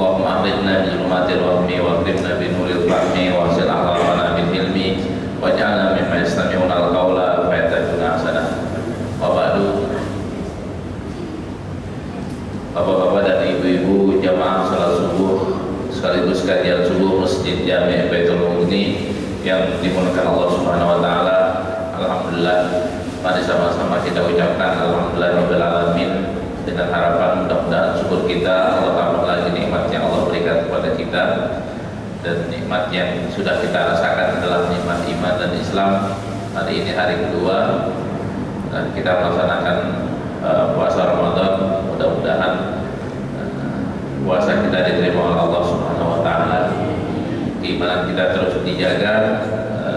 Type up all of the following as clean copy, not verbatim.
Allahumma akhrijna bi zulumatil wahmi wa akrimna bi nuril fahmi wa hasil akhlaqana bil hilmi waj'alna mimman yastami'una al-qawla fayattabi'una ahsanah. Wa ba'du. Bapak-bapak dan ibu-ibu jamaah salat subuh sekaligus kajian subuh Masjid Jami' Baitul Mughni yang dimuliakan Allah Subhanahu wa taala. Alhamdulillah, mari sama-sama kita ucapkan alhamdulillahirabbil alamin dengan harapan mudah-mudahan syukur kita Allah tambah lagi nikmat yang Allah berikan kepada kita, dan nikmat yang sudah kita rasakan adalah nikmat iman dan Islam. Hari ini hari kedua dan kita melaksanakan puasa Ramadan. Mudah-mudahan puasa kita diterima oleh Allah Subhanahu wa taala. Keimanan kita terus dijaga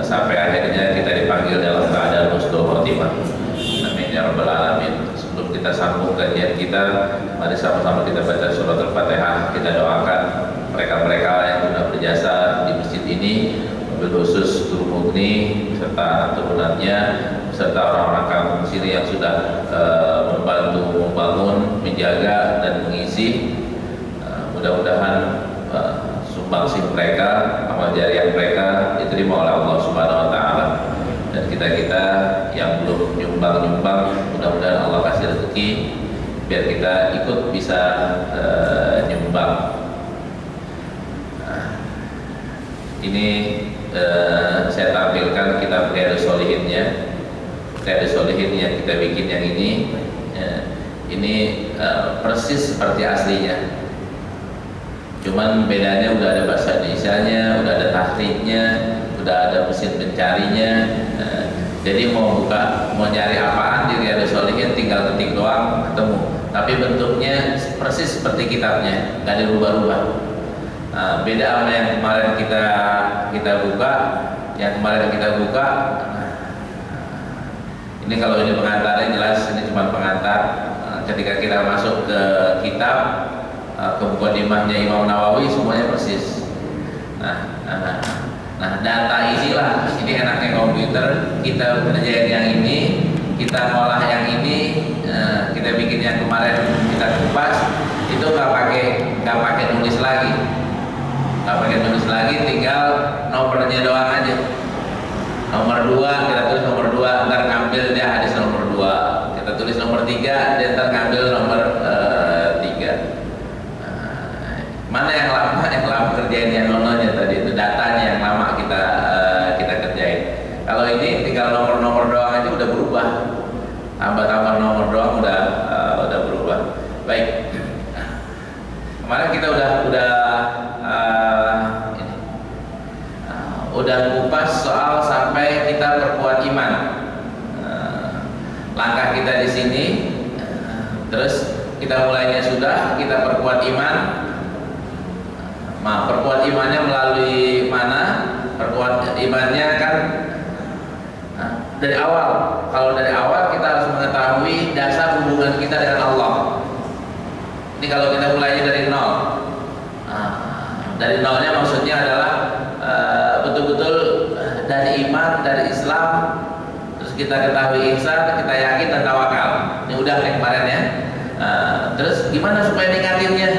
sampai akhirnya kita dipanggil dalam keadaan husnul khotimah. Amin ya rabbal alamin. Sebelum kita sambung kajian kita, mari sama-sama kita baca surat Al-Fatihah. Kita doakan mereka-mereka yang sudah berjasa di masjid ini, mobil khusus Guru Mughni serta turunannya, serta orang-orang kampung sini yang sudah membantu membangun, menjaga dan mengisi. Mudah-mudahan sumbangsih mereka, amal jariah mereka diterima oleh Allah Subhanahu wa taala. Dan kita-kita yang belum nyumbang-nyumbang, mudah-mudahan Allah kasih rezeki biar kita ikut bisa nyumbang. Ini saya tampilkan kitab Riyadhus Shalihinnya. Riyadhus Shalihin yang kita bikin yang ini, ini persis seperti aslinya. Cuman bedanya udah ada bahasa Indonesianya, udah ada tahrijnya, udah ada mesin pencarinya. Jadi mau nyari apaan di Riyadhus Shalihin tinggal ketik doang ketemu. Tapi bentuknya persis seperti kitabnya, nggak dirubah-rubah. Beda sama yang kemarin kita buka. Yang kemarin kita buka, ini kalau ini pengantarnya jelas ini cuma pengantar. Ketika kita masuk ke kitab, ke mukadimahnya Imam Nawawi, semuanya persis. Nah, data inilah, ini enaknya komputer. Kita kerjain yang ini, kita ngolah yang ini, kita bikin yang kemarin kita kupas. Itu nggak pakai nulis lagi, tinggal nomornya doang aja. Nomor 2 kita tulis nomor 2, ntar ngambil dia hadis nomor 2. Kita tulis nomor 3, dia ntar ngambil nomor 3. Mana yang lama? Yang lama kerjain yang nolnya tadi, itu datanya yang lama kita kerjain. Kalau ini tinggal nomor-nomor doang aja udah berubah, tambah nomor doang udah berubah. Baik, kemarin kita udah kupas soal sampai kita perkuat iman. Langkah kita di sini, terus kita mulainya sudah kita perkuat iman. Perkuat imannya melalui mana? Perkuat imannya kan dari awal. Kalau dari awal kita harus mengetahui dasar hubungan kita dengan Allah. Ini kalau kita mulainya dari nol. Dari nolnya maksudnya adalah betul-betul dari iman, dari Islam, terus kita ketahui ihsan, kita yakin dan tawakal. Ini udah yang kemarin ya. Terus gimana supaya ningkatinnya?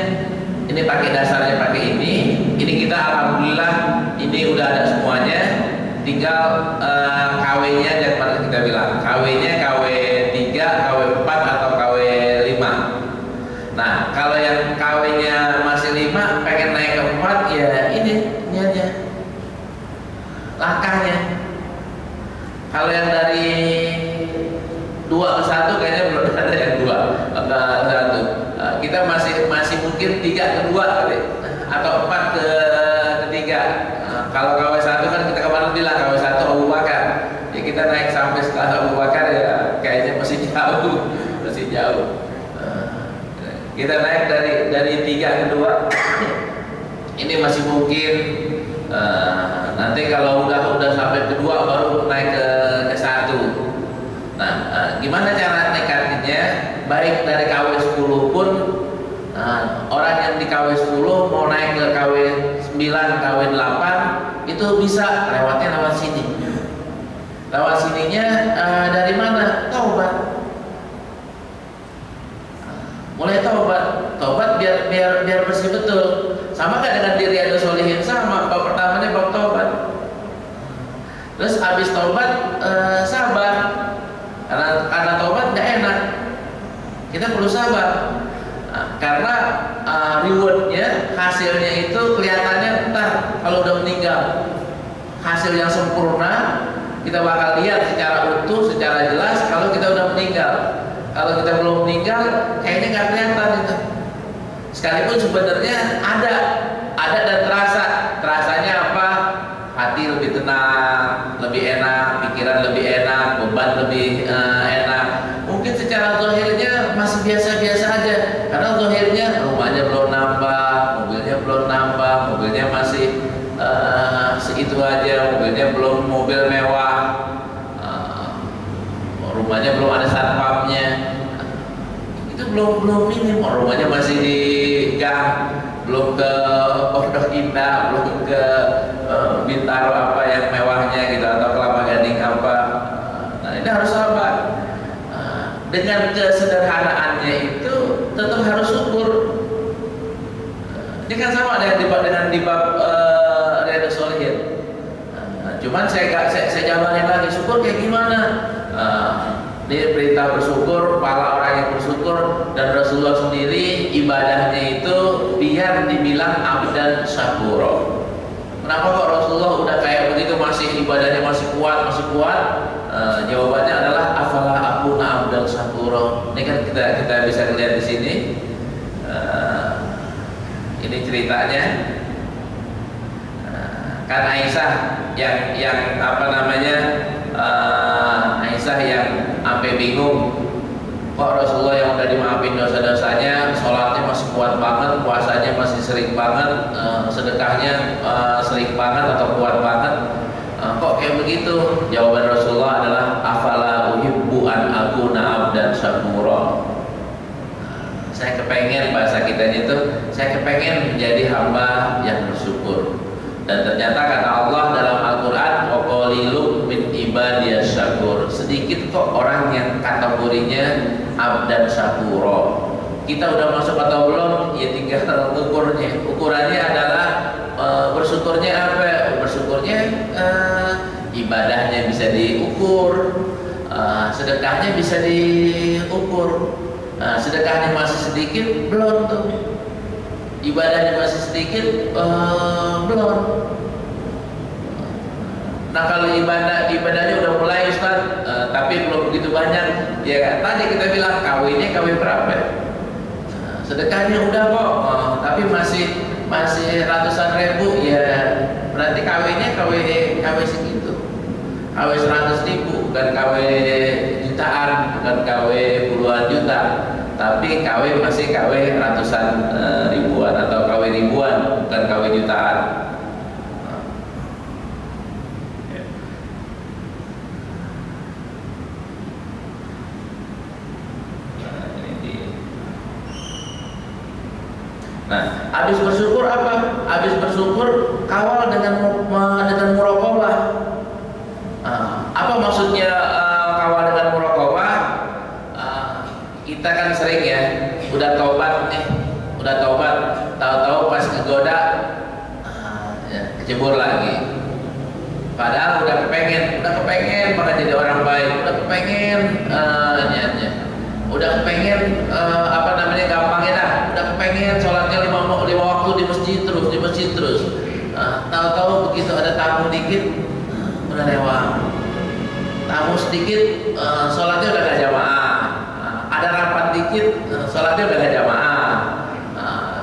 Ini pakai dasarnya pakai ini kita alhamdulillah ini udah ada semuanya. Tinggal KW-nya yang kemarin kita bilang, KW-nya KW 3, KW 4 atau KW 5. Nah, kalau yang KW-nya masih 5 pengen naik ke 4, ya ini aja langkahnya. Kalau yang dari 2 ke 1 kayaknya belum ada yang 2 ke 1. Kita masih mungkin 3 ke 2 kali, atau 4 ke 3. Kalau KW 1 kan kita kemarin bilang KW 1 Abu Bakar. Ya kita naik sampai setelah Abu Bakar ya kayaknya masih jauh. Kita naik dari 3 ke 2. Ini masih mungkin. Nanti kalau udah sampai kedua baru naik ke 1. Nah, gimana cara nekatinnya? Baik dari KW 10 pun, orang yang di KW 10 mau naik ke KW 9, KW 8 itu bisa lewat sini. Lewat sininya dari mana? Taubat. Mulai taubat biar bersih betul. Sama kan dengan diri ada solihin, sama. Bab pertamanya bab taubat. Terus habis taubat sabar, karena taubat nggak enak. Kita perlu sabar, karena rewardnya, hasilnya itu kelihatannya ntar kalau udah meninggal. Hasil yang sempurna kita bakal lihat secara utuh, secara jelas kalau kita udah meninggal. Kalau kita belum meninggal, kayaknya nggak kelihatan itu. Sekalipun sebenarnya ada dan terasa. Terasanya apa? Hati lebih tenang, lebih enak, pikiran lebih enak, beban lebih enak. Mungkin secara zahirnya masih biasa-biasa aja, karena zahirnya rumahnya belum nambah, mobilnya belum nambah, mobilnya masih segitu aja, mobilnya belum mobil mewah, rumahnya belum ada satpamnya, itu belum minim. Rumahnya masih di gang, belum ke Pondok Indah, belum ke Bintaro apa yang mewahnya gitu, atau Kelapa Gading apa. Nah, ini harus sabar. Dengan kesederhanaannya itu tetap harus syukur. Ini kan sama dengan di bab Riyadhus Shalihin. Cuman saya jabarin lagi, syukur kayak gimana? Ini perintah bersyukur, pahala orang yang bersyukur, dan Rasulullah sendiri ibadahnya itu biar dibilang abdan syakuro. Kenapa kok Rasulullah udah kayak begitu masih ibadahnya masih kuat? Jawabannya adalah afala akuna abdan syakuro. Ini kan kita bisa lihat di sini. Ini ceritanya. Kan Aisyah yang apa namanya? Aisyah yang sampai bingung, kok Rasulullah yang udah dimaafin dosa-dosanya, sholatnya masih kuat banget, puasanya masih sering banget, sedekahnya sering banget atau kuat banget, kok kayak begitu? Jawaban Rasulullah adalah afala uhibbu an akuna abdan syakura. Saya kepengen, bahasa kitanya itu, saya kepengen menjadi hamba yang bersyukur. Dan ternyata kata Allah dalam Al-Quran, wa qalilun min ibadiyas syakur. Sedikit kok orang yang kategorinya abdan syakuro. Kita udah masuk atau belum? Ya tinggal ukurnya. Ukurannya adalah bersyukurnya apa? Bersyukurnya ibadahnya bisa diukur, sedekahnya bisa diukur. Sedekahnya masih sedikit, belum tuh. Ibadahnya masih sedikit, belum. Nah kalau ibadahnya udah mulai Ustaz, tapi belum begitu banyak. Ya kan? Tadi kita bilang kawin berapa? Sedekahnya udah kok, tapi masih ratusan ribu. Ya berarti kawin segitu. Kawin 100.000, bukan kawin jutaan, bukan kawin puluhan juta. Tapi KW masih KW ratusan ribuan atau KW ribuan, bukan KW jutaan. Nah, habis bersyukur apa? Habis bersyukur kawal dengan muraqabah. Apa maksudnya kawal dengan muraqabah? Kita kan sering ya, udah taubat, tahu-tahu pas kegoda kecebur lagi. Padahal udah kepengen banget jadi orang baik, udah kepengen udah kepengen gampangnya dah, udah kepengen sholatnya lima waktu di masjid terus. Tahu-tahu begitu ada tamu dikit, udah lewat. Tamu sedikit, sholatnya udah gak jamaah. Ada rapat dikit, sholatnya udah gak jamaah.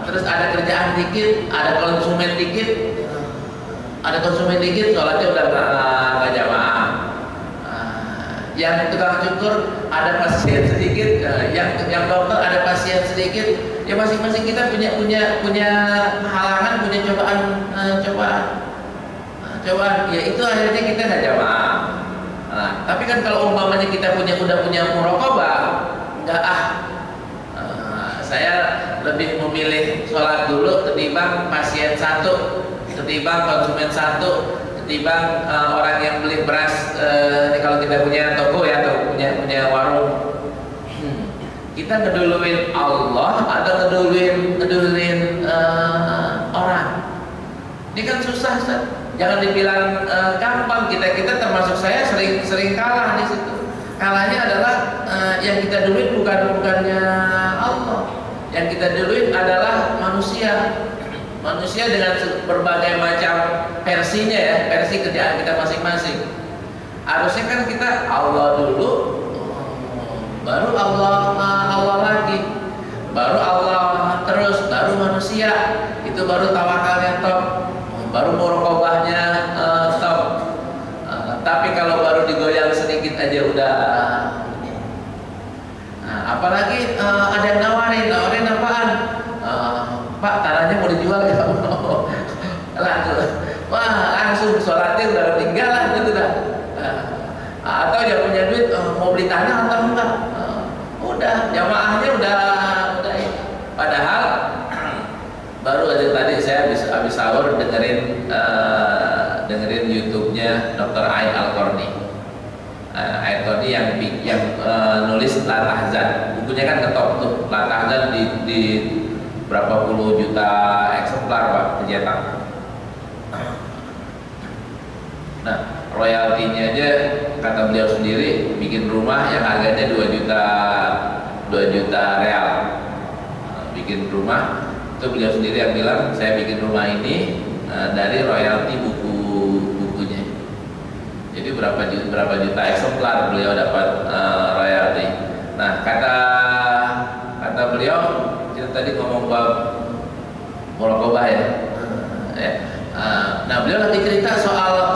Terus ada kerjaan dikit, ada konsumen dikit, sholatnya udah gak jamaah. Yang tukang cukur ada pasien sedikit, yang dokter ada pasien sedikit. Ya masing-masing kita punya halangan, punya cobaan. Ya itu akhirnya kita gak jamaah. Tapi kan kalau umpamanya kita udah punya muraqabah, saya lebih memilih sholat dulu ketimbang pasien satu, ketimbang konsumen satu, ketimbang orang yang beli beras. Kalau kita punya toko ya, atau punya warung, kita ngeduluin Allah atau ngeduluin orang susah, Ustaz. Jangan dibilang gampang. Kita termasuk saya sering kalah di situ. Kalahnya adalah yang kita duluin bukannya Allah. Yang kita duluin adalah manusia. Manusia dengan berbagai macam versinya ya, versi kerjaan kita masing-masing. Harusnya kan kita Allah dulu, baru Allah lagi, baru Allah terus, baru manusia. Itu baru tawakalnya top, baru muraqabahnya top. Tapi kalau baru digoyang sedikit aja udah. Apalagi ada yang nawarin apaan? Pak, tanahnya mau dijual ya? Langsung sholatnya udah ketinggalan gitu dah. Atau yang punya duit mau beli tanah atau enggak? Udah, jamaahnya udah ini. Padahal baru aja tadi saya habis sahur dengerin YouTube-nya Dr. Aid Al-Qarni. Aid Al-Qarni yang nulis La Tahzan. Bukunya kan ngetop tuh. La Tahzan di berapa puluh juta eksemplar Pak tercetak. Nah, royaltinya aja kata beliau sendiri bikin rumah yang harganya 2 juta real. Bikin rumah itu beliau sendiri yang bilang saya bikin rumah ini dari royalti bukunya. Jadi berapa juta eksemplar beliau dapat royalti. Nah, kata beliau kita tadi ngomong bab muraqabah ya. Nah, beliau lagi cerita soal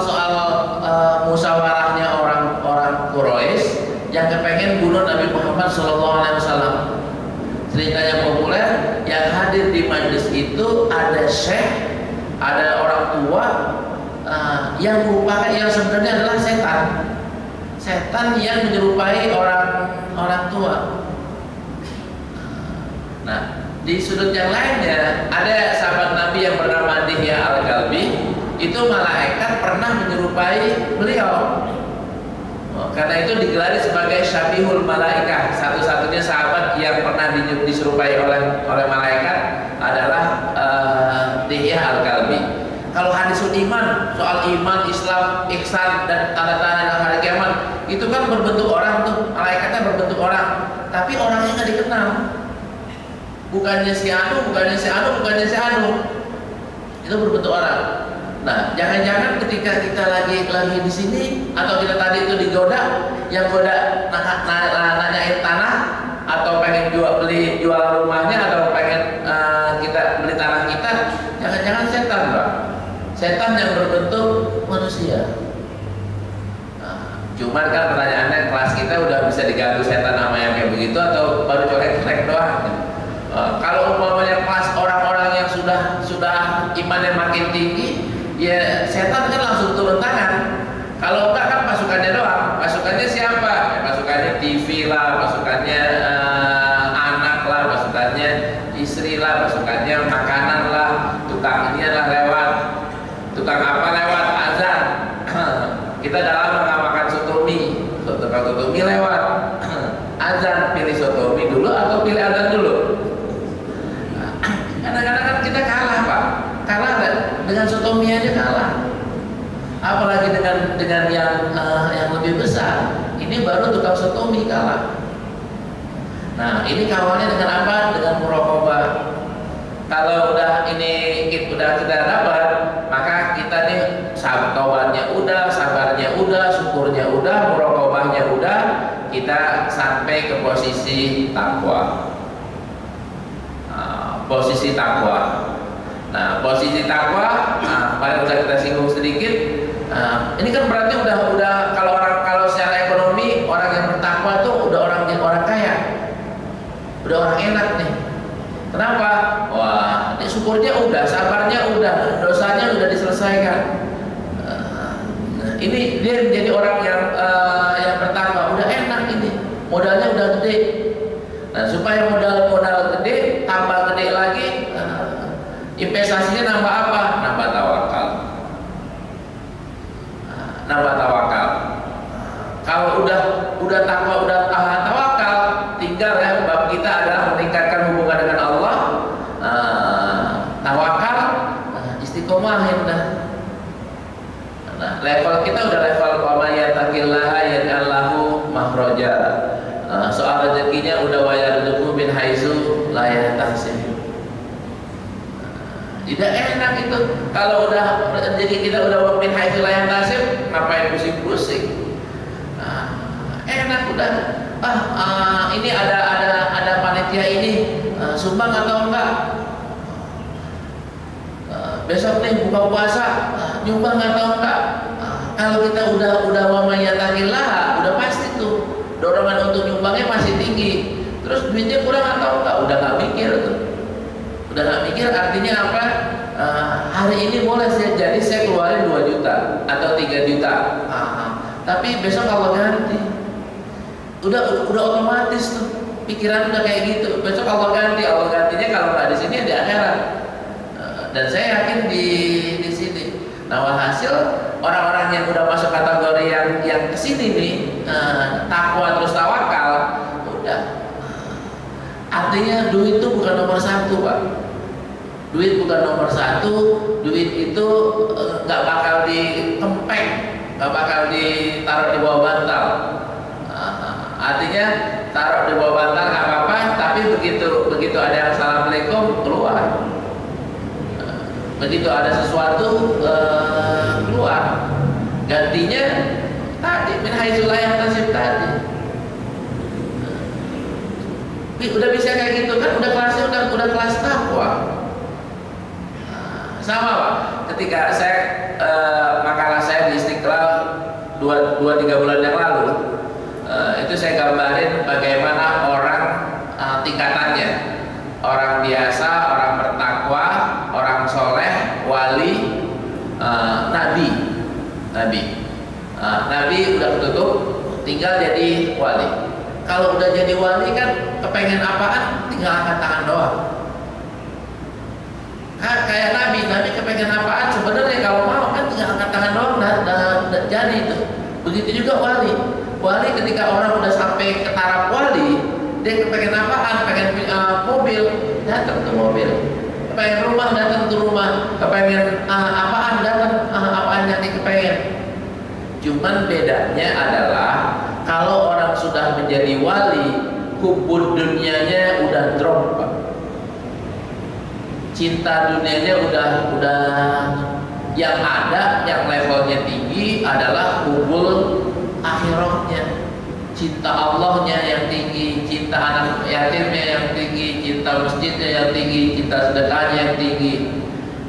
musyawarahnya orang Quraisy yang kepengen bunuh Nabi Muhammad SAW. Ceritanya populer, yang hadir di majelis itu ada syekh, ada orang tua yang merupakan yang sebenarnya adalah setan yang menyerupai orang tua. Nah, di sudut yang lainnya ada sahabat Nabi yang bernama Dihya Al-Kalbi. Itu malaikat pernah menyerupai beliau. Karena itu digelari sebagai Syabihul Malaikah. Satu-satunya sahabat yang pernah diserupai oleh malaikat adalah Dihya Al-Kalbi. Kalau hadisul iman, soal iman, Islam, ihsan dan tanda-tanda hari kiamat, itu kan berbentuk orang tuh, malaikatnya berbentuk orang, tapi orangnya nggak dikenal. Bukannya si anu, itu berbentuk orang. Nah, jangan-jangan ketika kita lagi di sini atau kita tadi itu digoda, yang goda nanyain tanah atau pengen jual rumahnya atau pengen kita beli tanah kita, jangan-jangan setan, Pak. Setan yang berbentuk manusia. Nah, cuman kan pertanyaannya, kelas kita udah bisa diganggu setan sama yang kayak begitu atau baru colek-colek doang? Kalau umpamanya kelas orang-orang yang sudah imannya makin tinggi, ya setan kan langsung turun tangan. Kalau enggak kan pasukannya doang. Pasukannya siapa? Ya, pasukannya TV lah, pasukannya anak lah, pasukannya istri lah, pasukannya makanan lah, tukang ini adalah lewat. Tukang apa lewat? Azan. Kita dalam mengamalkan sotomi. Tukang sotomi lewat. Azan, pilih sotomi dulu atau pilih azan dulu? Kadang-kadang kan kita kalah, Pak. Kalah dengan sotomi aja kalah. Apalagi dengan yang lebih besar. Ini baru tukang sotomi kalah. Nah, ini kawalnya dengan apa? Dengan muraqabah. Kalau udah kita dapat, maka kita nih taubatnya udah, sabarnya udah, syukurnya udah, muraqabahnya udah, kita sampai ke posisi takwa. Posisi takwa. Nah, posisi takwa, paling udah kita singgung sedikit. Ini kan berarti udah kalau secara ekonomi orang yang bertakwa tuh udah orang kaya, udah orang enak nih. Kenapa? Wah, ini syukurnya udah, sabarnya udah, dosanya udah diselesaikan. Ini dia menjadi orang yang bertakwa, udah enak ini, modalnya udah gede. Nah, supaya modal gede, tambah gede lagi, investasinya nambah apa? Nambah tawakal. Nambah tawakal. Kalau udah takwa, udah tawakal, tinggal ya bab kita adalah meningkatkan hubungan dengan Allah. Tawakal, istiqomahin dah. level kita udah level wa may yattaqillaha yaj'al lahu makhraja. Soal rezekinya udah wa yarzuqhu min haitsu la yahtasib. Tidak enak itu kalau udah rezeki kita udah min haitsu la yahtasib, ngapain pusing-pusing? Enak udah. Ini ada panitia ini, sumbang atau enggak? Besok nih buka puasa, nyumbang atau enggak? Kalau kita udah wa may yattaqillah, udah pasti tuh dorongan untuk nyumbangnya masih tinggi. Terus duitnya kurang atau enggak? Udah nggak mikir tuh. Udah nggak mikir artinya apa? Hari ini boleh jadi saya keluarin 2 juta atau 3 juta. Tapi besok Allah ganti. Udah otomatis tuh pikiran udah kayak gitu. Besok Allah gantinya kalau nggak di sini di akhirat. Dan saya yakin di sini. Nah, walhasil orang-orang yang udah masuk kategori yang kesini nih, takwa terus tawakal, udah. Artinya duit itu bukan nomor 1, Pak. Duit bukan nomor 1. Duit itu nggak bakal dikempeng, nggak bakal ditaruh di bawah bantal. Artinya taruh di bawah bantal nggak apa-apa, tapi begitu ada yang assalamualaikum keluar. Begitu ada sesuatu keluar, gantinya tadi min haitsu la yahtasib tadi. Udah bisa kayak gitu kan, udah kelasnya udah kelas takwa. Sama Pak, ketika saya makalah saya di Istiqlal 2-3 bulan yang lalu, itu saya gambarin bagaimana orang tingkatannya. Orang biasa, orang bertakwa, orang soleh, wali, nabi. Nabi udah tutup, tinggal jadi wali. Kalau udah jadi wali kan kepengen apaan, tinggal angkat tangan doang. Kayak nabi kepengen apaan, sebenarnya kalau mau kan tinggal angkat tangan doang, dan jadi itu. Begitu juga wali. Wali ketika orang udah sampai ke taraf wali, dia kepengen apaan, pengen mobil, datang ke mobil. Kepengen rumah, datang ke rumah. Kepengen apaan, datang apaan yang dikepengen. Cuman bedanya adalah kalau orang sudah menjadi wali, hubud dunianya udah drop, Pak. Cinta dunianya udah yang ada, yang levelnya tinggi adalah hubul akhiratnya. Cinta Allahnya yang tinggi, cinta anak yatimnya yang tinggi, cinta masjidnya yang tinggi, cinta sedekahnya yang tinggi.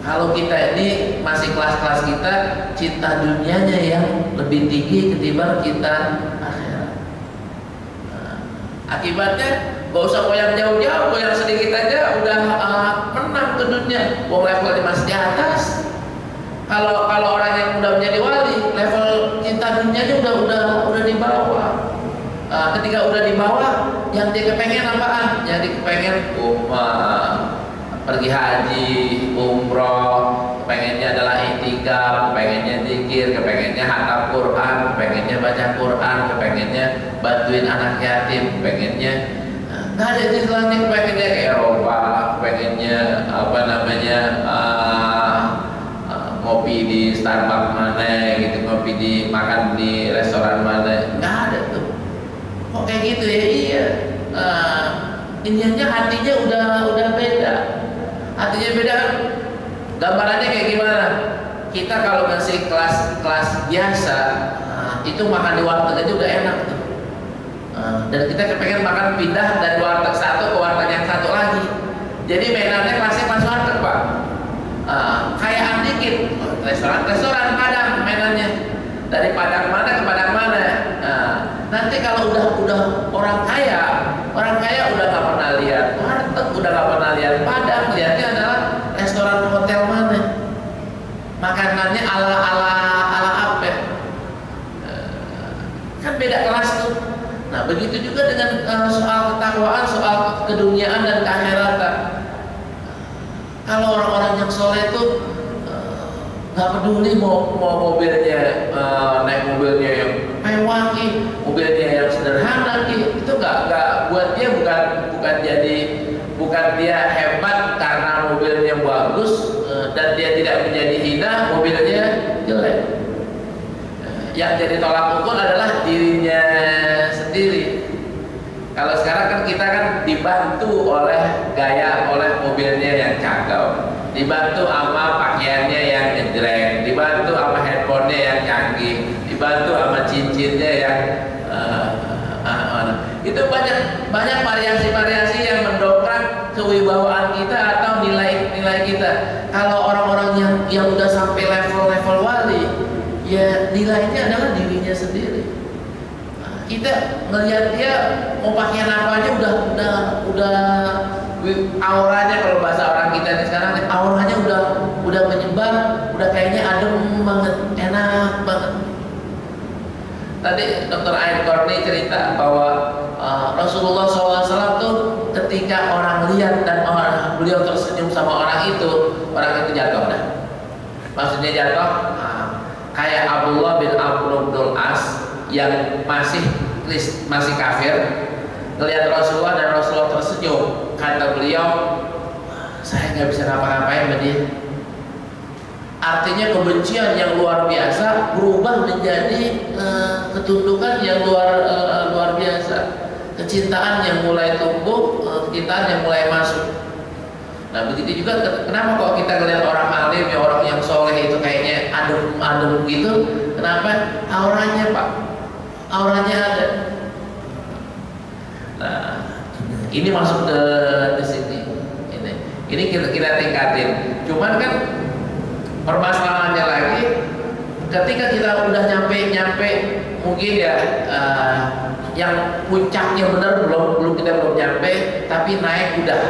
Kalau kita ini masih kelas-kelas kita, cinta dunianya yang lebih tinggi ketimbang cinta akhirat. Akibatnya gak usah goyang jauh-jauh, goyang sedikit aja udah menang ke dunia. Wong levelnya masih di atas. Kalau orang yang udah menjadi wali, level cinta dunianya udah di bawah. Ketika udah di bawah, yang dia kepengen apaan? Yang dia kepengen pergi haji, umroh, kepengennya adalah itikaf, kepengennya zikir, kepengennya hatam Quran, kepengennya baca Quran, kepengennya bantuin anak yatim, kepengennya nggak ada istilahnya, kepengennya ke Eropa, kepengennya ngopi di Starbucks mana gitu, ngopi makan di restoran mana, nggak ada tuh. Kok kayak gitu ya? Iya. Intinya hatinya udah beda. Hatinya beda. Gambarannya kayak gimana? Kita kalau masih kelas biasa, itu makan di warteg aja udah enak tuh. Dan kita kepengen makan pindah dari warteg satu ke warteg yang satu lagi. Jadi mainannya kelasnya pas warteg, Pak. Kayaan dikit, restoran Padang mainannya. Dari Padang mana ke Padang mana. Nanti kalau udah orang kaya udah nggak pernah lihat warteg, udah nggak pernah lihat Padang, lihatnya adalah restoran hotel mana, makanannya ala apa? Kan beda kelas tuh. Nah begitu juga dengan soal ketakwaan, soal keduniaan dan keakhiratan. Kalau orang-orang yang soleh itu nggak peduli mau mobilnya naik mobilnya yang mewah, mobilnya yang sederhana, itu nggak buat dia bukan dia hebat karena mobilnya bagus dan dia tidak menjadi hina mobilnya jelek. yang jadi tolak ukur adalah dirinya sendiri. Kalau sekarang kan kita kan dibantu oleh gaya, oleh mobilnya yang cakep, dibantu sama pakaiannya yang ngejreng, dibantu sama handphonenya yang canggih, dibantu sama cincinnya yang itu banyak variasi-variasi yang mendongkrak kewibawaan kita atau nilai-nilai kita. Kalau orang-orang yang udah sampai level wali, ya nilainya adalah dirinya sendiri. Kita melihat dia mau pakaian apa aja udah auranya, kalau bahasa orang kita ini sekarang, auranya udah menyebar, udah kayaknya adem banget, enak banget. Tadi Dr. Ain Korni cerita bahwa Rasulullah SAW tuh ketika orang lihat dan beliau tersenyum sama orang itu jatuh dah. Maksudnya jatuh kayak Abdullah bin Amr bin As yang masih kafir, melihat Rasulullah dan Rasulullah tersenyum, kata beliau, saya nggak bisa ngapa-ngapain sama dia. Artinya kebencian yang luar biasa berubah menjadi ketundukan yang luar biasa, kecintaan yang mulai tumbuh, kecintaan yang mulai masuk. Nah begitu juga kenapa kok kita ngelihat orang alim, ya orang yang soleh itu kayaknya adem gitu, kenapa? Auranya Pak, auranya ada. Nah ini masuk ke sini, ini kita tingkatin. Cuman kan permasalahannya lagi, ketika kita udah nyampe mungkin ya yang puncaknya benar belum nyampe, tapi naik udah.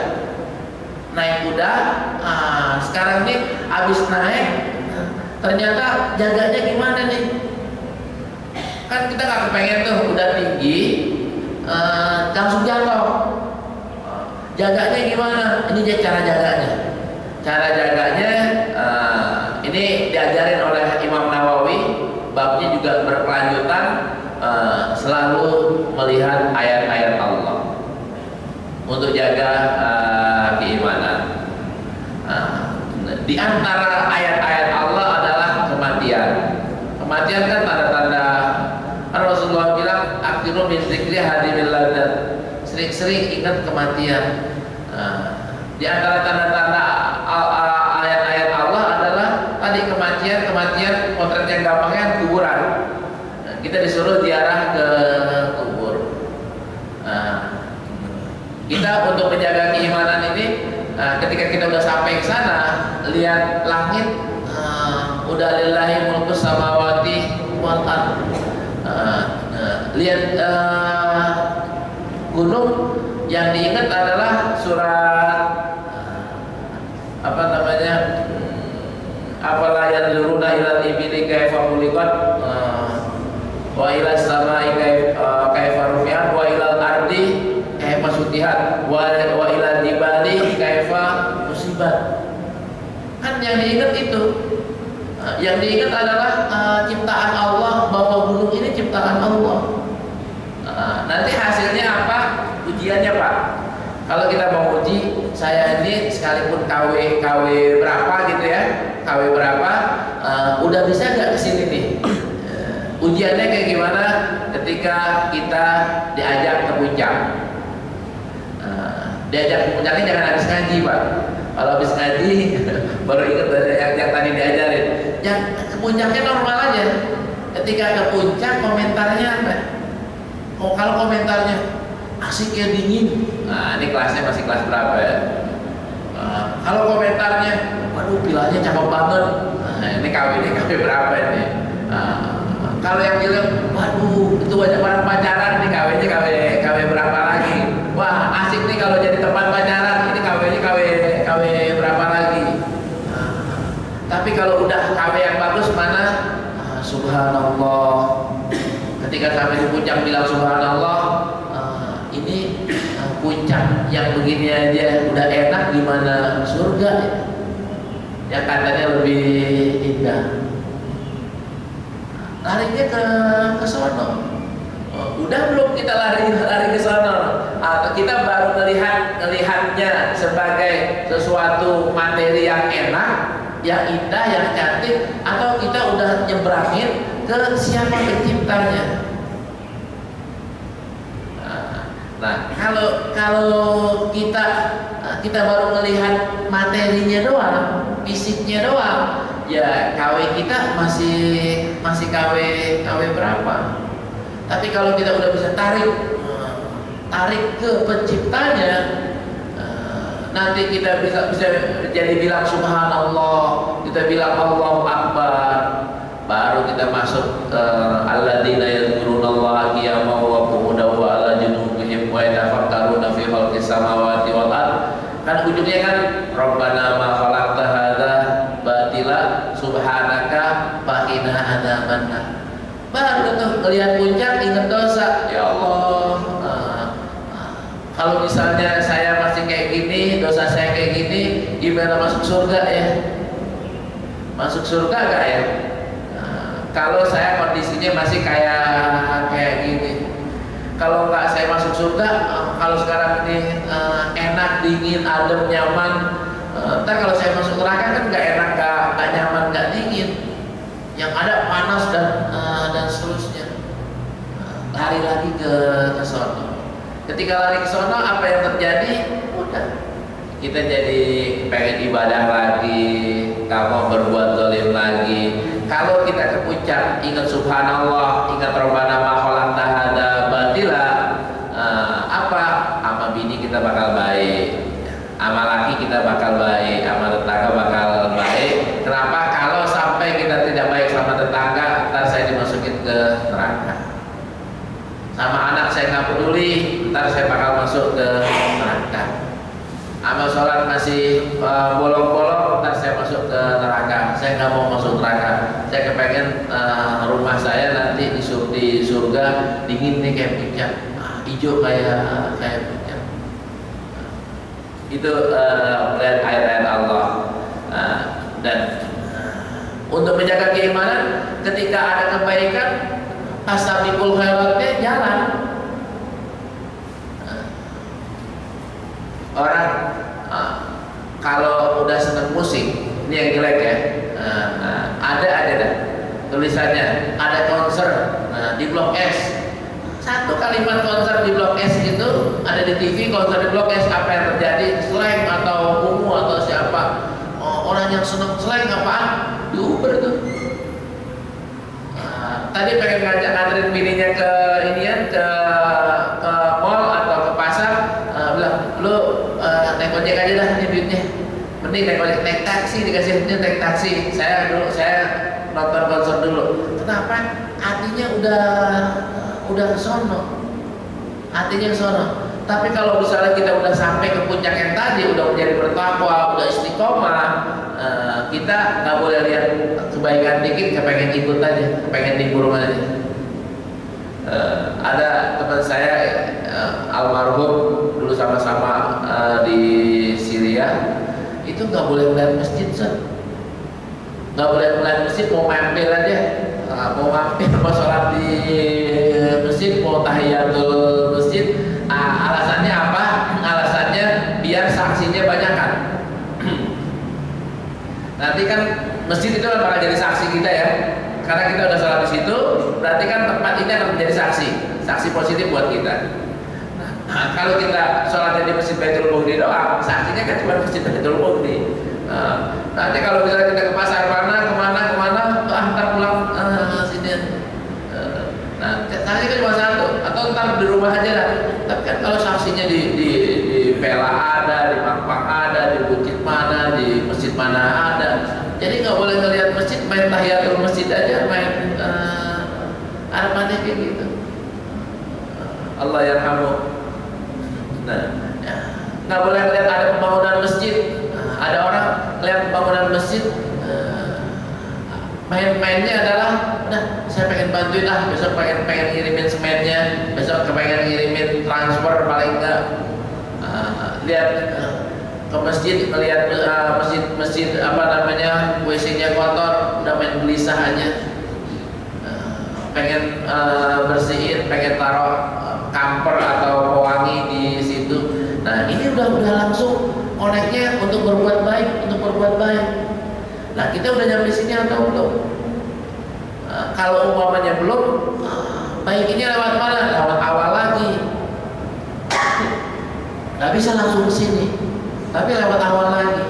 Sekarang ini abis naik, ternyata jaganya gimana nih? Kan kita nggak kepengen tuh udah tinggi langsung jatuh. Jaganya gimana? Ini dia cara jaganya. Ini diajarin oleh Imam Nawawi, babnya juga berkelanjutan, selalu melihat ayat-ayat Allah untuk jaga keimanan. Di antara ayat-ayat Allah adalah kematian. Kematian kan tanda-tanda. Kan Rasulullah bilang, "Akhiru min dzikri hadimil ladat." Sering-sering ingat kematian. Di antara tanda-tanda ayat-ayat Allah adalah tadi kematian potret yang gampangnya kuburan. Kita disuruh ziarah ke kubur. Kita untuk menjaga keimanan ini, ketika kita udah sampai ke sana, lihat langit, udah lillahi mulku samawati wal ard. Lihat gunung, yang diingat adalah surat afala yanzuruna ilal ibili kaifa khuliqat wa ilas samai kaifa rufi'at wa ilal ardi kaifa sutihat wa ilal jibali kaifa musibat. Kan yang diingat itu, yang diingat adalah ciptaan Allah, bahwa gunung ini ciptaan Allah. Nanti hasilnya apa? Ujiannya Pak. Kalau kita mau uji, saya ini sekalipun KW berapa gitu ya, KW berapa, udah bisa nggak kesini nih? Ujiannya kayak gimana? Ketika kita diajak ke puncak, diajak ke puncaknya jangan habis ngaji Pak. Kalau habis ngaji baru ingat dari yang tadi diajarin. Yang ke puncaknya normal aja. Ketika ke puncak komentarnya apa? Kalau komentarnya asik ya, dingin. Nah ini kelasnya masih kelas berapa ya? Kalau komentarnya, waduh pilahnya cakep banget. Nah ini KW berapa ini? Kalau yang bilang, waduh itu banyak orang pacaran, ini KW berapa lagi? Wah asik nih kalau jadi tempat pacaran, ini KW berapa lagi? Tapi kalau udah KW yang bagus mana? Subhanallah. Ketika sampai di puncak bilang subhanallah, ini puncak yang begini aja udah enak, gimana surga ya? Yang katanya lebih indah. Larinya ke sono. Udah belum kita lari ke sono? Atau kita baru melihatnya sebagai sesuatu materi yang enak, yang indah, yang cantik, atau kita udah nyebrangin ke siapa penciptanya? Nah, kalau kita baru melihat materinya doang, fisiknya doang, ya KW kita masih KW berapa? Tapi kalau kita udah bisa tarik ke penciptanya, nanti kita bisa jadi bilang subhanallah, kita bilang Allahu Akbar, baru kita masuk alladzina yadhkurunallaha qiyaman wa qu'udan wa ala junubihim wa yatafakkaruna fi khalqis samawati wal ard. Kan ujungnya kan Rabbana ma khalaqta hadza batila subhanaka faqina adzabannar. Baru tuh ngelihat puncak ingat dosa, ya Allah. Kalau misalnya saya masih kayak gini, dosa saya kayak gini, gimana masuk surga ya? Masuk surga gak ya? Kalau saya kondisinya masih kayak gini, kalau nggak saya masuk surga. Kalau sekarang ini enak, dingin, adem, nyaman, ntar kalau saya masuk neraka kan nggak enak, nggak nyaman, nggak dingin, yang ada panas dan seterusnya. Lari lagi ke sono. Ketika lari ke sono, apa yang terjadi? Udah, kita jadi pengen ibadah lagi, kamu berbuat zalim lagi. Kalau kita ke puncak, ingat subhanallah, ingat Rabbana ma khalaqta hadza batila, apa? Sama bini kita bakal baik, sama laki kita bakal baik, sama tetangga bakal baik. Kenapa? Kalau sampai kita tidak baik sama tetangga, ntar saya dimasukin ke neraka. Sama anak saya nggak peduli, ntar saya bakal masuk ke neraka. Amal sholat masih bolong-bolong, ntar saya masuk ke neraka. Saya nggak mau masuk neraka. Saya kepengen rumah saya nanti di surga dingin nih kayak puncak, hijau kayak puncak. Itu melihat ayat-ayat Allah. Dan untuk menjaga keimanan, ketika ada kebaikan, fastabiqul khairatnya jalan. Orang kalau udah seneng musik, ini yang jelek ya. Ada dah tulisannya, ada konser di Blok S. Satu kalimat konser di Blok S itu ada di TV, konser di Blok S, apa yang terjadi? Slang atau ungu atau siapa? Orang yang seneng slang apaan? Di Uber tuh. Tadi pengen ngajak nganterin bininya ke ke mall atau ke pasar, bilang lu naik ojek aja dah, ini duitnya. Mending naik ojek, naik taksi, dikasih duitnya naik taksi. Saya nonton konser dulu. Kenapa? Hatinya udah ke sono. Hatinya ke sono. Tapi kalau misalnya kita udah sampai ke puncak yang tadi, udah menjadi bertakwa, udah istiqomah, kita nggak boleh lihat kebaikan dikit, kepengen ikut aja, kepengen libur aja. Ada teman saya almarhum dulu sama-sama di Syria, itu nggak boleh melihat masjid, nggak boleh melihat masjid, mau mampir aja, mau mampir, mau sholat di masjid, mau tahiyatul masjid. Alasannya apa? Alasannya biar saksinya banyak kan. Nanti kan masjid itu kan bakal jadi saksi kita ya. Karena kita udah sholat di situ, berarti kan tempat ini akan menjadi saksi positif buat kita. Nah, kalau kita sholatnya di Masjid Baitul Muqaddas doang, saksinya kan cuma Masjid Baitul Muqaddas. Nanti kalau misalnya kita ke pasar kemana, ntar pulang sini. Nah, saksi kan cuma satu, atau ntar di rumah aja lah. Tapi kan kalau saksinya di Pela ada, di Mampang ada, di Bukit mana, di masjid mana ada. Jadi nggak boleh ngelihat masjid, main tahiyatul masjid aja, main harapannya kayak gitu. Allah yarhamu. Nah, nggak boleh ngelihat ada pembangunan masjid. Ada orang ngelihat pembangunan masjid, main-mainnya adalah, nah saya pengen bantuin lah, besok pengen ngirimin semennya, besok kepengen ngirimin transfer paling enggak. Lihat ke masjid, melihat masjid apa namanya, WC-nya kotor, udah main gelisah aja. Pengen bersihin, pengen taruh kamper atau pewangi di situ. Nah ini udah langsung koneknya untuk berbuat baik, Nah, kita udah nyampe sini atau belum? Kalau umpamanya belum, baiknya lewat mana? Lewat awal lagi. Nggak bisa langsung ke sini, tapi lewat awal lagi.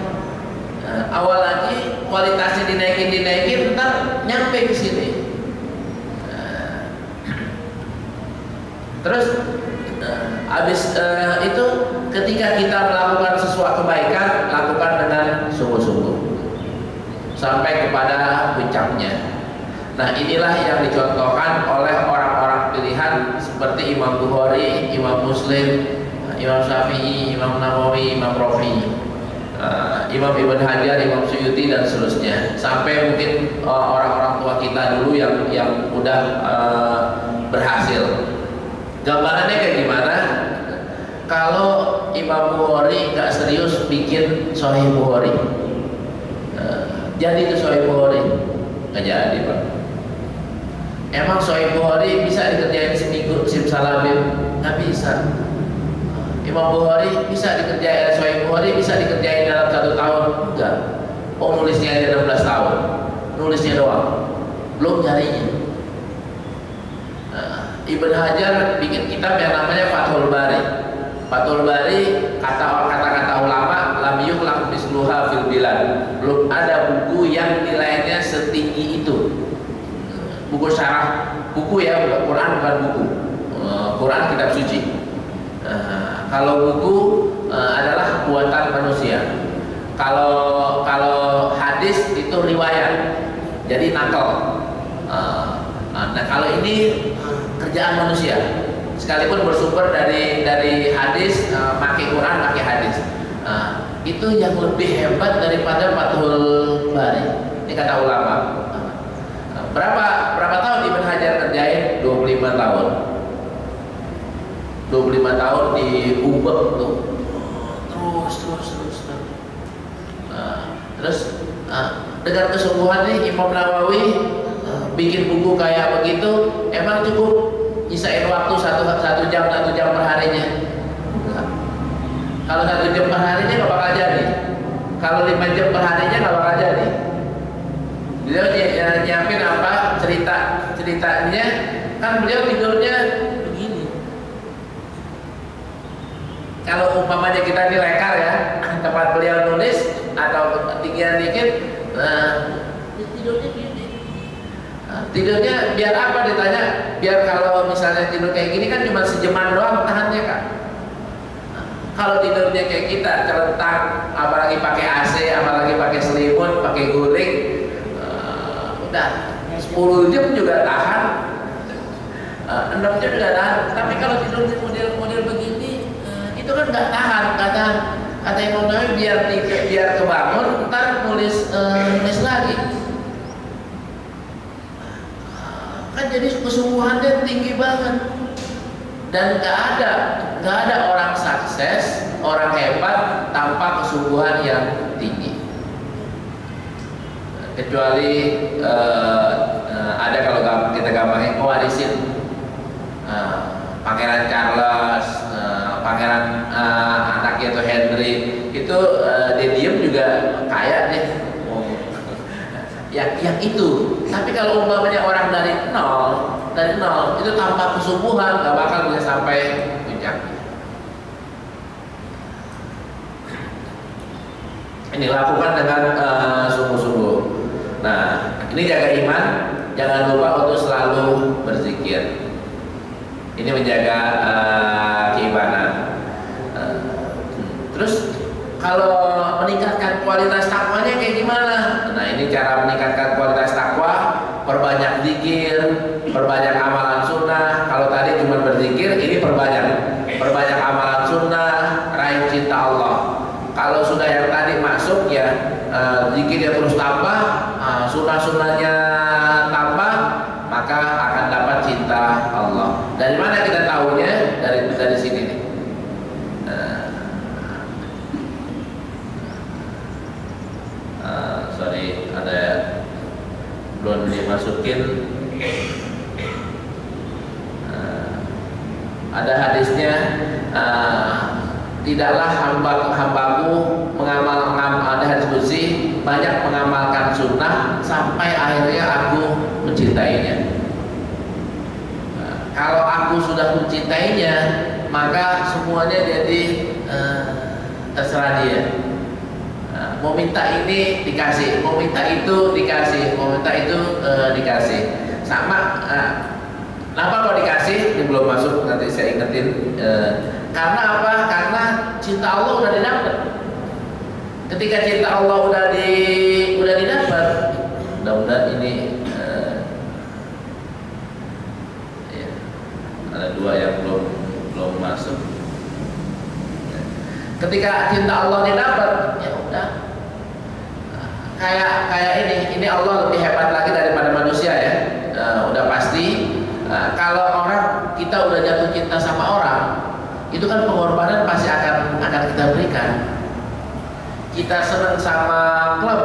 Awal lagi, kualitasnya dinaikin, ntar nyampe ke sini. Terus habis itu ketika kita melakukan sesuatu kebaikan, lakukan dengan sungguh-sungguh sampai kepada puncaknya. Nah, inilah yang dicontohkan oleh orang-orang pilihan seperti Imam Bukhari, Imam Muslim, Imam Syafi'i, Imam Nawawi, Imam Rafi'i, Imam Ibn Hajar, Imam Suyuti dan seterusnya, sampai mungkin orang-orang tua kita dulu yang udah berhasil. Gambarannya kayak gimana? Kalau Imam Bukhari nggak serius bikin Sahih Bukhari, jadi itu Sahih Bukhari nggak jadi, Pak. Emang Sahih Bukhari bisa dikerjain seminggu simsalabim? Nggak bisa. Imam Bukhari bisa dikerjain, Sahih Bukhari bisa dikerjain dalam 1 tahun? Enggak. Oh, nulisnya aja 16 tahun, nulisnya doang, belum nyarinya. Ibn Hajar bikin kitab yang namanya Fathul Bari. Fathul Bari, kata-kata ulama, lam yukhlaq misluha fil bilad. Belum ada buku yang nilainya setinggi itu. Buku syarah, buku ya, Quran bukan buku. Quran kitab suci. Kalau buku adalah buatan manusia. Kalau hadis itu riwayat, jadi nakal. Nah, kalau ini kerjaan manusia, sekalipun bersumber dari hadis, pakai Quran, pakai hadis, itu yang lebih hebat daripada Fathul Bari. Ini kata ulama. Berapa tahun Ibn Hajar kerjain? 25 tahun. 25 tahun diubek tuh. Terus dengan kesungguhan nih Imam Nawawi bikin buku kayak begitu, emang cukup nyisain waktu satu jam per harinya? Kalau 1 jam per harinya nggak bakal jadi. Kalau 5 jam per harinya nggak bakal jadi. Beliau nyiapin apa ceritanya, kan beliau tidurnya begini. Kalau umpamanya kita di lekar ya, tempat beliau nulis atau tinggian dikit, tidurnya gini. Tidurnya biar apa ditanya? Biar kalau misalnya tidur kayak gini kan cuma sejaman doang tahannya, Kak. Kalau tidurnya kayak kita celentang, apalagi pakai AC, apalagi pakai selimut, pakai guling, udah 10 jam juga tahan, 6 jam juga tahan. Tapi kalau tidur di model begini, itu kan nggak tahan. Kata Imam Nawawi, biar kebangun, ntar nulis lagi. Kan jadi kesungguhannya tinggi banget. Dan nggak ada orang sukses, orang hebat tanpa kesungguhan yang tinggi. Kecuali ada, kalau kita gampangnya warisin, Pangeran Charles, Pangeran anaknya itu Henry, itu dia diem juga kaya deh. Yang itu. Tapi kalau umpamanya orang dari nol itu tanpa kesungguhan gak bakal bisa sampai puncak. Ini lakukan dengan sungguh-sungguh. Nah, ini jaga iman, jangan lupa untuk selalu berzikir. Ini menjaga keimanan. Terus kalau meningkatkan kualitas takwanya kayak gimana? Nah, ini cara meningkatkan kualitas takwa: perbanyak zikir, perbanyak amalan sunnah. Kalau tadi cuma berzikir, ini perbanyak amalan sunnah, raih cinta Allah. Kalau sudah yang tadi masuk ya, zikirnya terus tambah, sunnah-sunnahnya tambah, maka akan dapat cinta Allah. Dari mana kita tahunya? Dari sini nih. Sorry, ada belum dimasukin. Ada hadisnya, tidaklah hambaku ada hadis qudsi, banyak mengamalkan sunnah sampai akhirnya aku mencintainya. Kalau aku sudah mencintainya, maka semuanya jadi terserah dia. Mau minta ini dikasih, mau minta itu dikasih, mau minta itu dikasih. Sama, kenapa kok dikasih? Ini belum masuk, nanti saya ingetin. Karena apa? Karena cinta Allah udah didapat. Ketika cinta Allah udah didapat, mudah-mudahan ini ada dua yang belum masuk. Ketika cinta Allah didapat, ya udah. Kayak ini Allah lebih hebat lagi daripada manusia ya. Udah pasti. Kalau orang kita udah jatuh cinta sama orang, itu kan pengorbanan pasti akan kita berikan. Kita senang sama klub,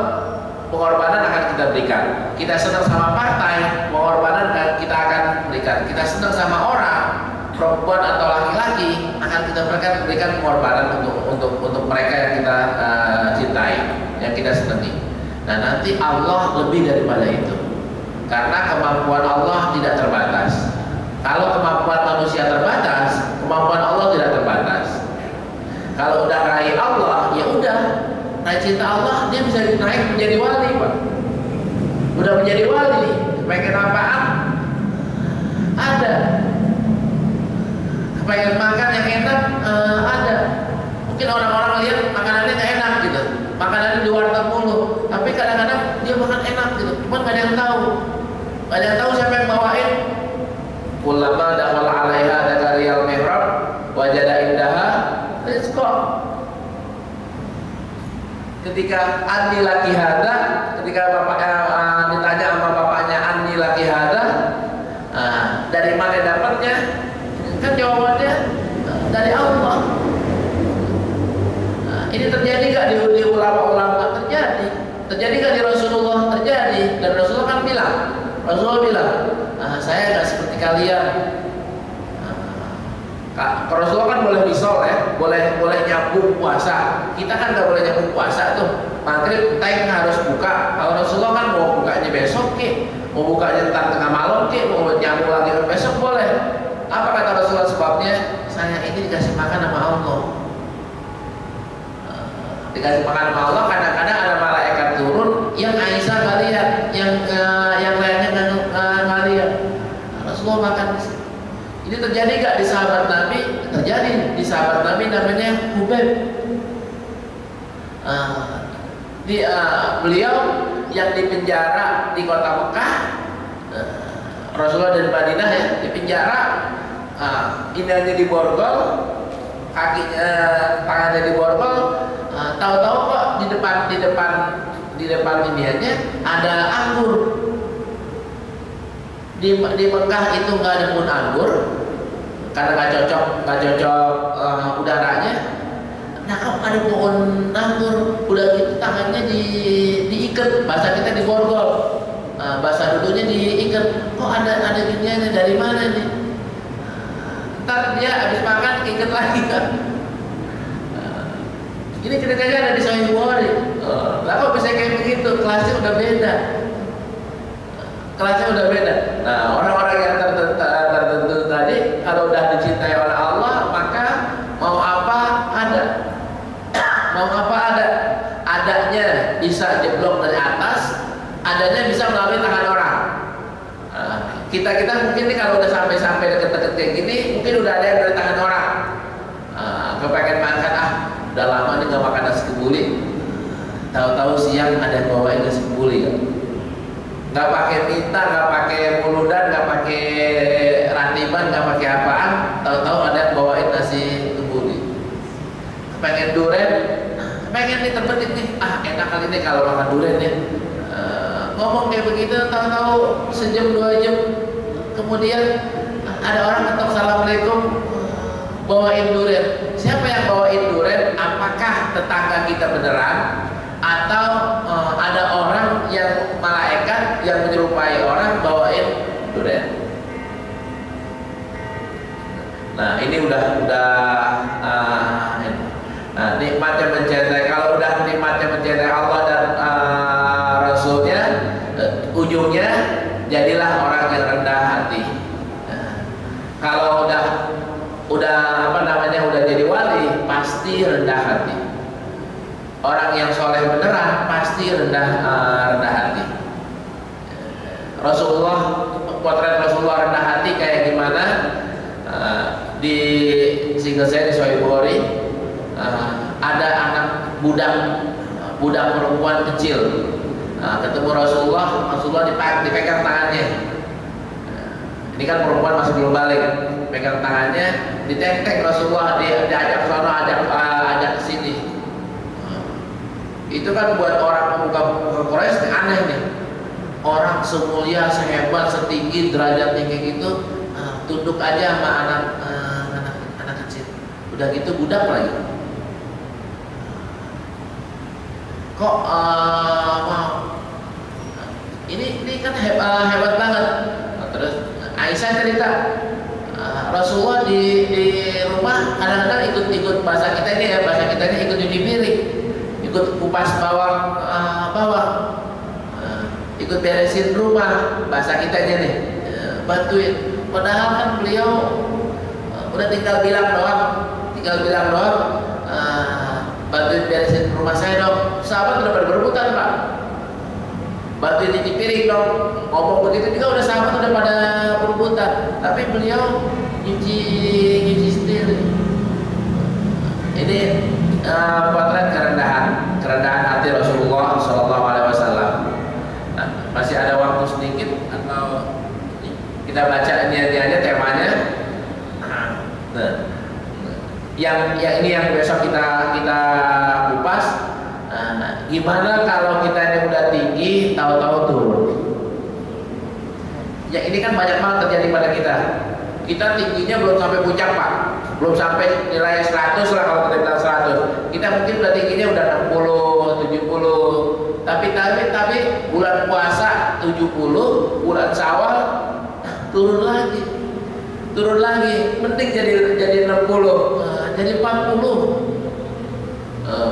pengorbanan akan kita berikan. Kita senang sama partai, pengorbanan kita akan berikan. Kita senang sama orang, perempuan atau laki-laki, akan kita berikan pengorbanan untuk mereka yang kita cintai, yang kita senangi. Nah, nanti Allah lebih daripada itu, karena kemampuan Allah tidak terbatas. Kalau kemampuan manusia terbatas, kemampuan Allah tidak terbatas. Kalau udah raih Allah, ya udah, raih cinta Allah, dia bisa naik menjadi wali, Pak. Udah menjadi wali, pengen apaan? Ada. Pengen makan yang enak, ada. Mungkin orang-orang lihat makanannya nggak enak gitu, makanannya di warteg mulu. Tapi kadang-kadang dia makan enak gitu, cuman nggak ada yang tahu. Nggak ada yang tahu siapa yang bawain. Kullama dakhala 'alaiha dakariyal mihrab wajada indaha rizqa. Ketika Andi laki hada, ketika ditanya sama bapaknya Andi laki hada, dari mana dapatnya? Kan jawabannya dari Allah. Ini terjadi gak di ulama-ulama? Terjadi gak di Rasulullah? Terjadi. Dan Rasulullah kan bilang, saya gak seperti kalian. Rasulullah kan boleh misol ya, boleh nyambung puasa. Kita kan gak boleh nyambung puasa tuh. Maghrib time harus buka. Kalau Rasulullah kan mau bukanya besok mau bukanya tengah malam mau nyambung lagi besok boleh. Apa kata Rasulullah sebabnya? Saya ini dikasih makan sama Allah. Dikasih makan sama Allah, kadang-kadang ada malaikat turun yang Aisyah nggak lihat, yang lainnya nggak lihat. Rasulullah makan di sini. Ini terjadi nggak di sahabat Nabi? Terjadi di sahabat Nabi, namanya Hubaib. Beliau yang dipenjara di kota Mekah, Rasulullah dari Madinah ya, di penjara, indahnya diborgol, kakinya, tangannya diborgol, tahu-tahu kok di depan iniannya ada anggur. Di Mekah itu nggak ada pun anggur, karena nggak cocok udaranya. Nah, kalau ada pohon anggur, udah gitu tangannya diikat, bahasa kita diborgol. Bahasa dulunya diikat. Kok ada giniannya, dari mana nih? Ntar dia habis makan ikat lagi kan. Ini ceritanya ada di Sahih Bukhari. Lah kok bisa kayak begitu? Kelasnya udah beda. Nah, orang-orang yang tertentu tadi, kalau udah dicintai oleh Allah, maka mau apa ada. Adanya bisa jeblok dari atas, adanya bisa melalui tangan orang. Kita mungkin nih kalau udah sampai deket-deket kayak gini, mungkin udah ada yang dari tangan orang. Kepengen makan, udah lama nih nggak makan nasi kebuli. Tahu-tahu siang ada yang bawain nasi kebuli kan. Nggak pakai pita, nggak pakai muludan, nggak pakai ratiban, nggak pakai apaan. Tahu-tahu ada yang bawain nasi kebuli. Pengen duren, pengen nih terbetik nih, enak kali ini kalau makan duren ya. Ngomong kayak begitu, tahu-tahu sejam 2 jam kemudian ada orang ketok assalamualaikum, bawain durian. Siapa yang bawain durian? Apakah tetangga kita beneran atau ada orang yang malaikat yang menyerupai orang bawain durian? Nah, ini udah nikmatnya mencintai. Kalau udah nikmatnya mencintai Allah dan jadilah orang yang rendah hati. Kalau udah apa namanya udah jadi wali pasti rendah hati. Orang yang soleh beneran pasti rendah hati. Rasulullah, potret Rasulullah rendah hati kayak gimana? Di single saya di Sahih Bukhari ada anak budak perempuan kecil ketemu Rasulullah dipegang tangannya. Ini kan perempuan masih belum balik, pegang tangannya, ditenteng Rasulullah, diajak sana, ajak ke sini. Itu kan buat orang pemuka Quraisy aneh nih. Orang semulia, sehebat, setinggi derajatnya kayak gitu, tunduk aja sama anak kecil. Udah gitu budak lagi. Kok mau? Ini kan hebat banget. Terus Aisyah cerita, Rasulullah di rumah kadang-kadang ikut bahasa kita ini ikut cuci piring, ikut kupas bawang, ikut beresin rumah, bahasa kita nih, bantuin. Padahal kan beliau udah tinggal bilang doang, bantuin beresin rumah saya dong. Sahabat udah pada berebutan Pak, bantuin cuci piring dong. Ngomong begitu juga udah sahabat udah pada berebutan, tapi beliau nyuci sendiri. Ini potret kerendahan hati Rasulullah Shallallahu Alaihi Wasallam. Nah, masih ada waktu sedikit atau kita baca ini aja temanya. Nah, yang ini yang besok kita kupas. Gimana kalau kita ini udah tinggi tahu-tahu turun? Ya ini kan banyak banget terjadi pada kita. Kita tingginya belum sampai puncak Pak, belum sampai nilai 100 lah kalau kita bilang 100. Kita mungkin udah tingginya udah 60, 70. Tapi bulan puasa 70, bulan Syawal turun lagi. Penting jadi 60, jadi 40.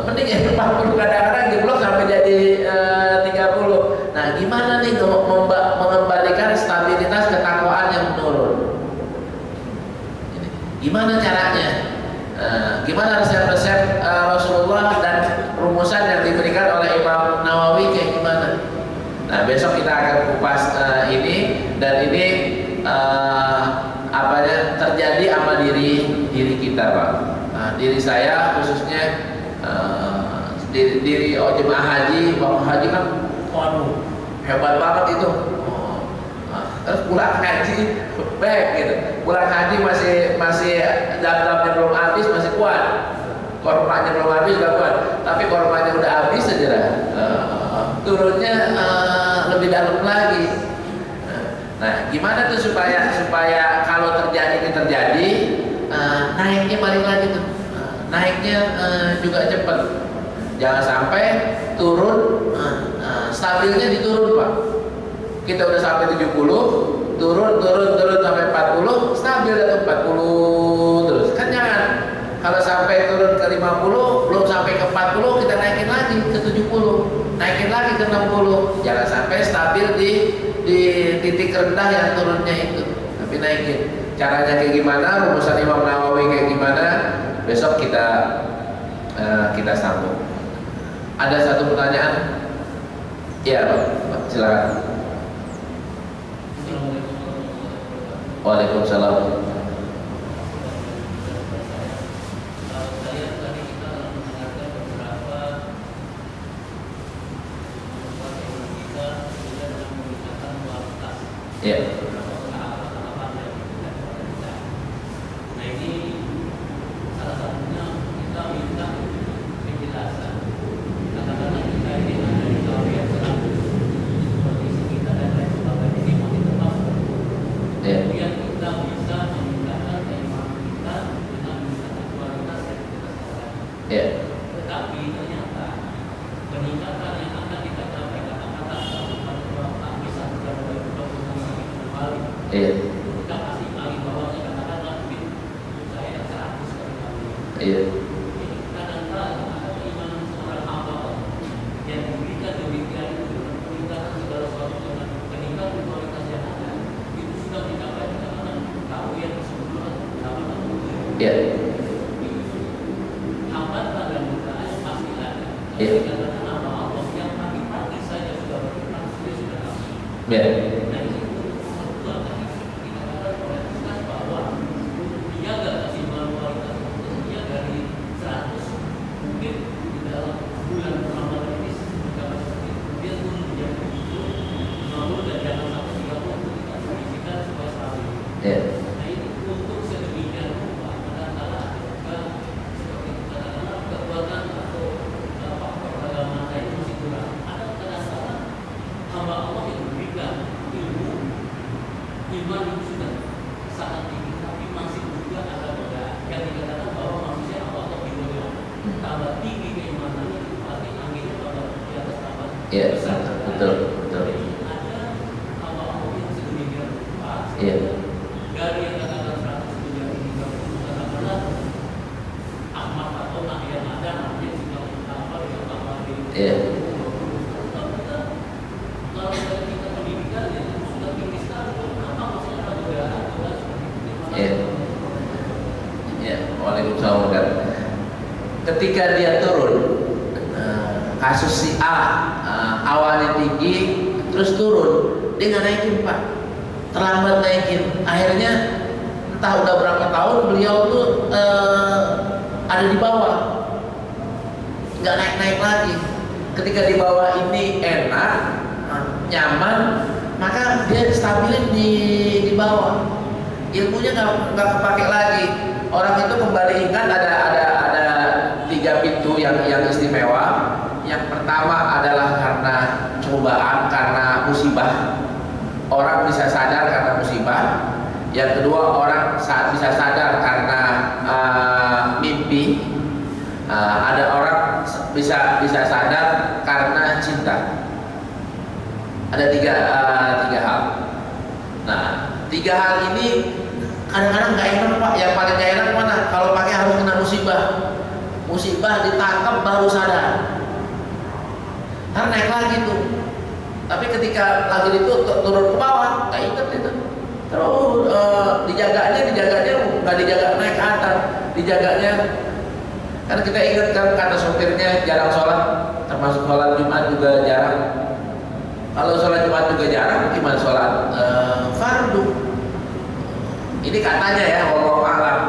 Penting ya 40, kadang-kadang jeblok sampai jadi 30. Nah, gimana nih mengembalikan stabilitas ketakwaan yang menurun? Gimana caranya? Gimana resep-resep Rasulullah dan rumusan yang diberikan oleh Imam Nawawi kayak gimana? Nah, besok kita akan kupas ini, dan ini terjadi sama diri kita Pak. Diri saya khususnya, diri jemaah haji, bapak haji kan, waduh hebat banget itu. Terus pulang haji baik gitu, pulang haji masih dam-damnya belum habis, masih kuat, kormanya belum habis juga kuat, tapi kormanya udah habis saja, turunnya lebih dalam lagi. Nah, gimana tuh supaya kalau terjadi naiknya balik lagi tuh, naiknya juga cepat, jangan sampai turun, stabilnya diturun Pak. Kita udah sampai 70, turun sampai 40, stabil atau 40 terus. Kan jangan. Kalau sampai turun ke 50, belum sampai ke 40, kita naikin lagi ke 70, naikin lagi ke 60. Jangan sampai stabil di titik rendah yang turunnya itu, tapi naikin. Caranya kayak gimana? Rumusan Imam Nawawi kayak gimana? Besok kita sambung. Ada satu pertanyaan? Ya, Pak, silakan. Waalaikumsalam. Ya. Nah ini salah satunya kita minta penjelasan. Katakanlah kita ini ada di Korea Selatan, kondisi kita dan lain sebagainya ini masih tetap. Kemudian kita bisa meningkatkan tema kita dengan meningkatkan kualitas yang kita sekarang. Tetapi ternyata peningkatan yang akan kita capai katakanlah bisa kita Ya. Hambatan dan godaan pasti ada. Ya. Tapi dikatakan nama Allah yang pagi-pagi saja sudah berfirman, sudah tahu. Ya. Nah ini untuk kedua tadi kita katakan oleh Ustaz bahwa untuk menjaga keseimbangan kualitas tentunya dari 100 mungkin di dalam bulan Ramadan ini mencapai seperti itu. Kemudian turun menjadi 50 dan jangan sampai 30 kita kondisikan supaya selalu. Ya. Nah ini untuk sedemikian rupa kadang-kala juga seperti katakanlah kekuatan atau faktor agama lain masih kurang. Ada kadang-kala hamba Allah yang memberikan ilmu iman itu sudah sangat tinggi, tapi masih juga ada godaan yang dikatakan bahwa manusia Allah digodaan. Tambah tinggi keimanannya itu pasti anginnya tambah di atas tambah Ya, besar. betul, betul. Jadi ada hamba Allah yang sedemikian rupa. Iya. Dari yang katakan 100 menjadi 30 katakanlah Ahmad atau nah yang ada namanya juga apa yang tambah di Iya. kalau kita pendidikan ya sudah tinggi sekali, kenapa masih ada godaan seperti itu? Iya. Ya, waalaikumsalam. Ketika dia turun, kasus si A awalnya tinggi, terus turun, dia nggak naikin Pak, terlambat naikin. Akhirnya entah udah berapa tahun beliau tuh ada di bawah, nggak naik-naik lagi. Ketika di bawah ini enak, nyaman, maka dia stabilin di bawah. Ilmunya nggak kepake lagi. Orang itu kembali ingat ada 3 pintu yang istimewa. Yang pertama adalah karena cobaan, karena musibah. Orang bisa sadar karena musibah. Yang kedua, orang saat bisa sadar karena mimpi. Ada orang bisa sadar karena cinta. Ada tiga hal. Nah, 3 hal ini kadang-kadang nggak enak Pak. Yang paling nggak enak mana? Kalau pakai harus kena musibah. Musibah ditangkap baru sadar. Karena naik lagi tuh. Tapi ketika lagi itu turun ke bawah, nggak inget itu. Terus dijaganya nggak dijaga naik ke atas, dijaganya. Karena kita ingat kan kata sopirnya jarang sholat, termasuk sholat Jumat juga jarang. Kalau sholat Jumat juga jarang, gimana sholat fardu? Ini katanya ya, wallahu a'lam.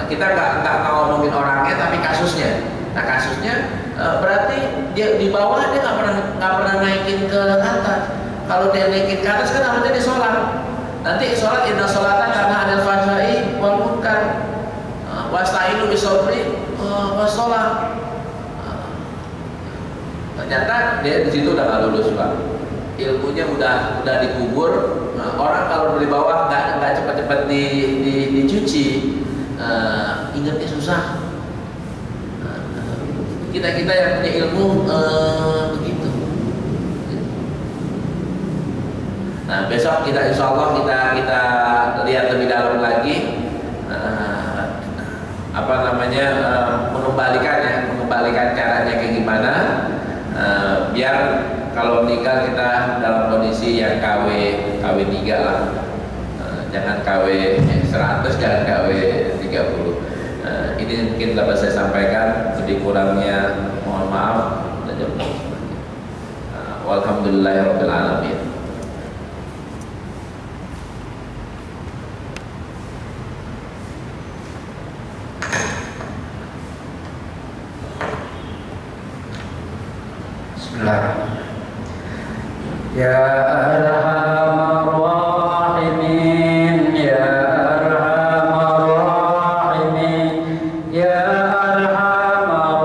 Nah, kita nggak ngomongin orangnya, tapi kasusnya. Nah kasusnya berarti dia di bawah dia nggak pernah naikin ke atas. Kalau dia naikin ke atas kan harusnya dia sholat. Nanti sholat inna sholatan karena ada fajai wal munkar. Wasta'inu bisobri wassalam. Ternyata dia di situ udah nggak lulus Pak. Ilmunya udah dikubur. Orang kalau dari bawah nggak cepat-cepat dicuci, ingatnya susah. Kita yang punya ilmu begitu. Nah besok kita insya Allah kita lihat lebih dalam lagi mengembalikan caranya kayak gimana, biar kalau meninggal kita dalam kondisi yang KW 3 lah, jangan KW 100, jangan KW 30. Ini mungkin dapat saya sampaikan, lebih kurangnya mohon maaf. Walhamdulillahirabbil alamin. Ya arhamar rahimin, ya arhamar rahimin, ya arhamar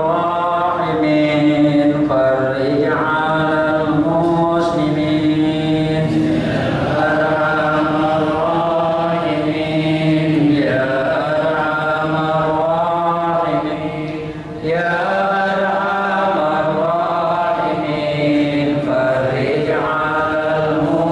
rahimin, farij 'alal muslimin. Ya arhamar rahimin, ya arhamar rahimin, ya arhamar rahimin, farij 'alal muslimin.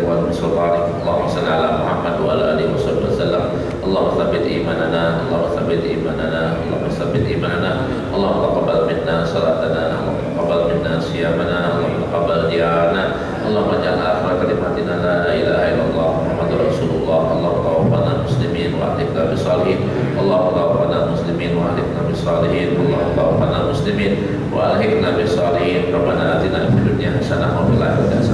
wa min sultanik. Allahumma salli ala Muhammad wa ala alihi wasallam. Allahumma tsabbit imanana, Allahumma tsabbit imanana, Allahumma tsabbit imanana. Allahumma taqabbal minna salatana, Allahumma taqabbal minna siyamana, Allahumma taqabbal diana. Allahumma ja'al akhir kalimatina la ilaha illallah Muhammadur Rasulullah. Allahumma tawaffana muslimin wa ahlina bisalihin. Allahumma tawaffana muslimin wa ahlina bisalihin. Allahumma tawaffana muslimin wa ahlina bisalihin. Rabbana atina fid dunya hasanah wa fil akhirati